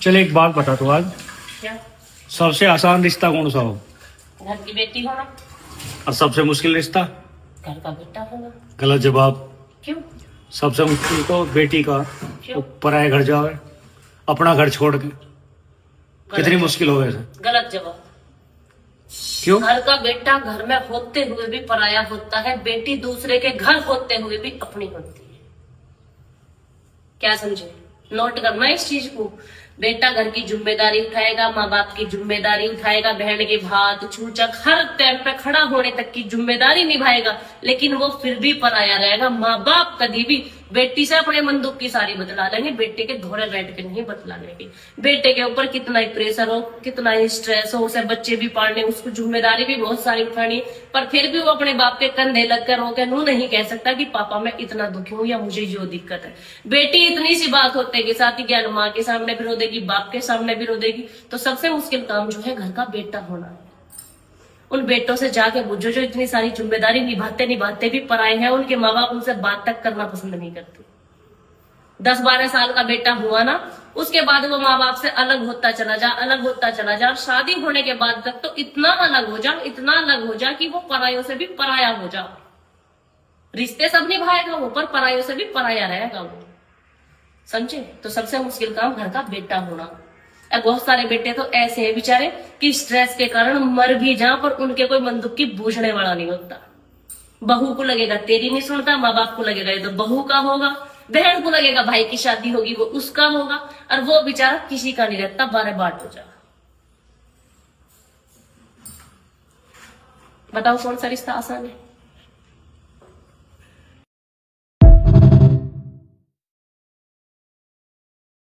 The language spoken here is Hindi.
चल एक बात बता तू आज, क्या? सबसे आसान रिश्ता कौन सा हो घर की बेटी होना, और सबसे मुश्किल रिश्ता? घर का बेटा होना। गलत जवाब। क्यों? सबसे मुश्किल तो बेटी का क्यों? पराये घर जावे, अपना घर छोड़ के। कितनी मुश्किल हो वैसे? गलत जवाब। क्यों? घर का बेटा घर में होते हुए भी पराया होता है, बेटी दूसरे के घर होते हुए भी अपनी होती है। क्या समझे? नोट करना इस चीज को। बेटा घर की जिम्मेदारी उठाएगा, माँ बाप की जिम्मेदारी उठाएगा, बहन के भात छूचक हर टाइम पे खड़ा होने तक की जिम्मेदारी निभाएगा, लेकिन वो फिर भी पराया रहेगा। माँ बाप कभी भी बेटी से अपने मन दुख की सारी बतला लेंगे, बेटे के धोरे बैठ के नहीं बतला लेंगे। बेटे के ऊपर कितना ही प्रेशर हो, कितना ही स्ट्रेस हो, उसे बच्चे भी पालने, उसको जिम्मेदारी भी बहुत सारी उठानी, पर फिर भी वो अपने बाप के कंधे लगकर रोके नू नहीं कह सकता कि पापा मैं इतना दुखी हूँ या मुझे यो दिक्कत है। बेटी इतनी सी बात होते के साथ ही ज्ञान माँ के सामने भी रो देगी, बाप के सामने भी रो देगी। तो सबसे मुश्किल काम जो है घर का बेटा होना है। उन बेटों से जाके पूछो जो इतनी सारी जिम्मेदारी निभाते निभाते भी पराए हैं, उनके माँ बाप उनसे बात तक करना पसंद नहीं करते। 10-12 साल का बेटा हुआ ना, उसके बाद वो माँ बाप से अलग होता चला जा, अलग होता चला जा, शादी होने के बाद तक तो इतना अलग हो जा, इतना अलग हो जा कि वो परायों से भी पराया हो जा। रिश्ते सब निभाएगा वो, पर परायों से भी पराया रहेगा वो। समझे? तो सबसे मुश्किल काम घर का बेटा होना। और बहुत सारे बेटे तो ऐसे हैं बेचारे कि स्ट्रेस के कारण मर भी जा, पर उनके कोई मन दुख की बूझने वाला नहीं होता। बहू को लगेगा तेरी नहीं सुनता, माँ बाप को लगेगा ये तो बहू का होगा, बहन को लगेगा भाई की शादी होगी वो उसका होगा, और वो बेचारा किसी का नहीं रहता, बारे बाट हो जा। बताओ कौन सा रिश्ता आसान है?